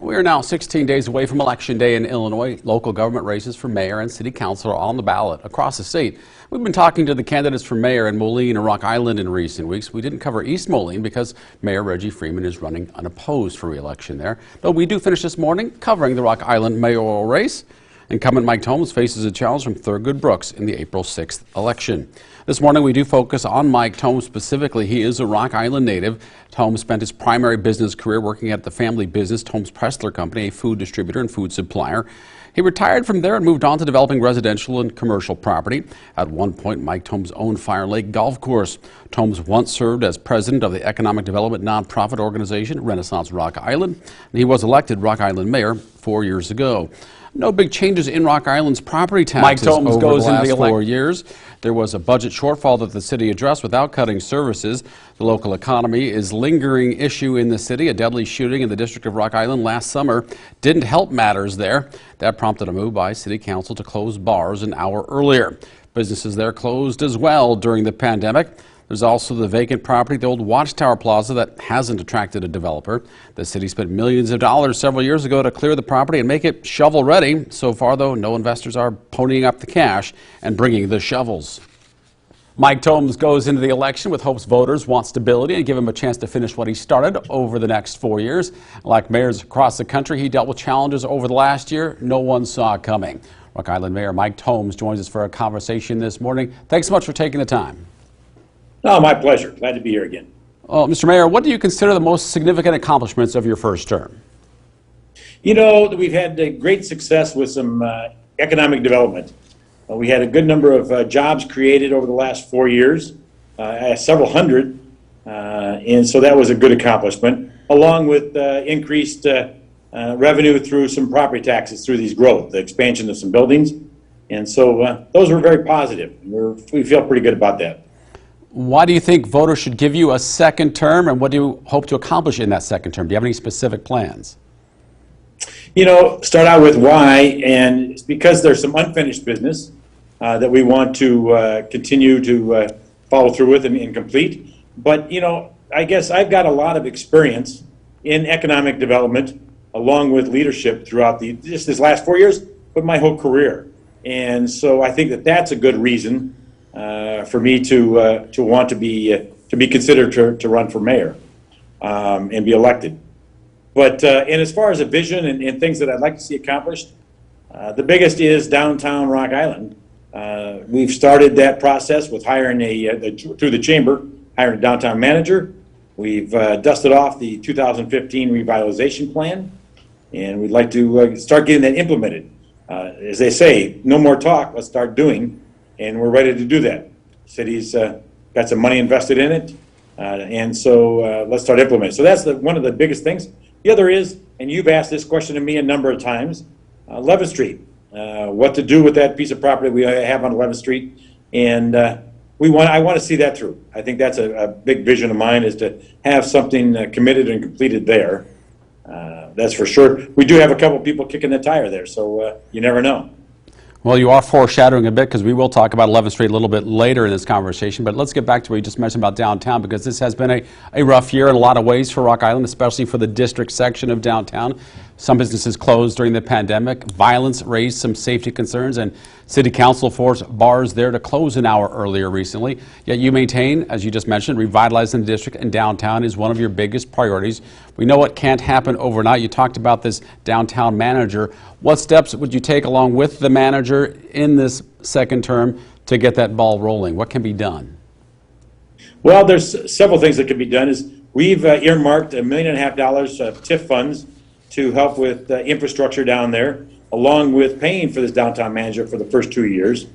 We are now 16 days away from Election Day in Illinois. Local government races for mayor and city council are on the ballot across the state. We've been talking to the candidates for mayor in Moline and Rock Island in recent weeks. We didn't cover East Moline because Mayor Reggie Freeman is running unopposed for re-election there. But we do finish this morning covering the Rock Island mayoral race. Incumbent Mike Thoms faces a challenge from Thurgood Brooks in the April 6th election. This morning we do focus on Mike Thoms specifically. He is a Rock Island native. Thoms spent his primary business career working at the family business Thoms Pressler Company, a food distributor and food supplier. He retired from there and moved on to developing residential and commercial property. At one point, Mike Thoms owned Fire Lake Golf Course. Thoms once served as president of the economic development nonprofit organization Renaissance Rock Island, and he was elected Rock Island mayor 4 years ago. No big changes in Rock Island's property taxes over the last 4 years. There was a budget shortfall that the city addressed without cutting services. The local economy is a lingering issue in the city. A deadly shooting in the district of Rock Island last summer didn't help matters there. That prompted a move by city council to close bars an hour earlier. Businesses there closed as well during the pandemic. There's also the vacant property, the old Watchtower Plaza, that hasn't attracted a developer. The city spent millions of dollars several years ago to clear the property and make it shovel ready. So far, though, no investors are ponying up the cash and bringing the shovels. Mike Thoms goes into the election with hopes voters want stability and give him a chance to finish what he started over the next 4 years. Like mayors across the country, he dealt with challenges over the last year no one saw coming. Rock Island Mayor Mike Thoms joins us for a conversation this morning. Thanks so much for taking the time. Oh, my pleasure. Glad to be here again. Mr. Mayor, what do you consider the most significant accomplishments of your first term? You know, we've had great success with some economic development. We had a good number of jobs created over the last 4 years, several hundred, and so that was a good accomplishment, along with increased revenue through some property taxes through these growth, the expansion of some buildings. And so those were very positive. We feel pretty good about that. Why do you think voters should give you a second term, and what do you hope to accomplish in that second term? Do you have any specific plans? You know, start out with why, and it's because there's some unfinished business that we want to continue to follow through with and complete. But, you know, I guess I've got a lot of experience in economic development along with leadership throughout just this last 4 years, but my whole career. And so I think that that's a good reason for me to want to be considered to run for mayor and be elected. But and as far as a vision and things that I'd like to see accomplished, the biggest is downtown Rock Island. We've started that process with hiring through the chamber, hiring a downtown manager. We've dusted off the 2015 revitalization plan, and we'd like to start getting that implemented. As they say, no more talk, let's start doing. And we're ready to do that. City's got some money invested in it, and so let's start implementing. So that's one of the biggest things. The other is, and you've asked this question to me a number of times, 11th Street. What to do with that piece of property we have on 11th Street, and I want to see that through. I think that's a big vision of mine, is to have something committed and completed there. That's for sure. We do have a couple people kicking the tire there, so you never know. Well, you are foreshadowing a bit, because we will talk about 11th Street a little bit later in this conversation. But let's get back to what you just mentioned about downtown, because this has been a rough year in a lot of ways for Rock Island, especially for the district section of downtown. Some businesses closed during the pandemic. Violence raised some safety concerns, and city council forced bars there to close an hour earlier recently. Yet you maintain, as you just mentioned, revitalizing the district and downtown is one of your biggest priorities. We know it can't happen overnight. You talked about this downtown manager. What steps would you take along with the manager in this second term to get that ball rolling? What can be done? Well, there's several things that can be done. We've earmarked $1.5 million of TIF funds to help with infrastructure down there, along with paying for this downtown manager for the first 2 years.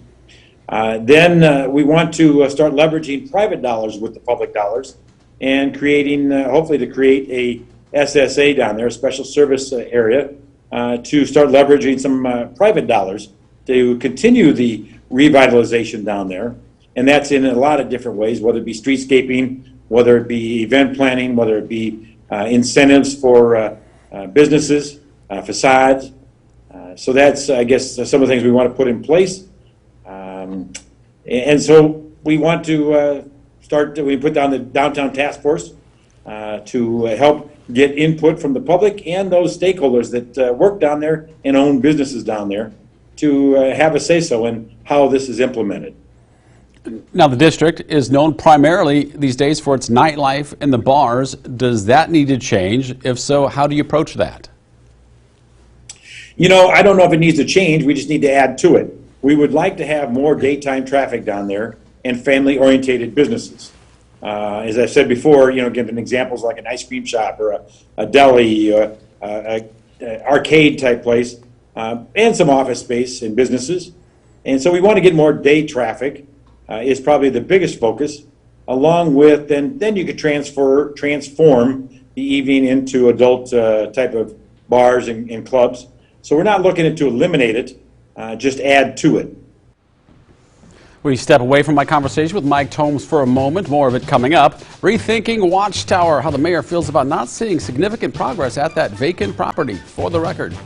Then we want to start leveraging private dollars with the public dollars and creating, hopefully to create a SSA down there, a special service area, to start leveraging some private dollars to continue the revitalization down there. And that's in a lot of different ways, whether it be streetscaping, whether it be event planning, whether it be incentives for businesses, facades. So that's, I guess, some of the things we want to put in place. And so we want to we put down the downtown task force to help get input from the public and those stakeholders that work down there and own businesses down there to have a say-so in how this is implemented. Now, the district is known primarily these days for its nightlife and the bars. Does that need to change? If so, how do you approach that? You know, I don't know if it needs to change. We just need to add to it. We would like to have more daytime traffic down there and family-orientated businesses. As I said before, you know, giving examples like an ice cream shop or a deli, a arcade type place, and some office space and businesses. And so we want to get more day traffic is probably the biggest focus, along with, then you could transform the evening into adult type of bars and clubs. So we're not looking to eliminate it, just add to it. We step away from my conversation with Mike Thoms for a moment. More of it coming up. Rethinking Watchtower, how the mayor feels about not seeing significant progress at that vacant property. For the Record.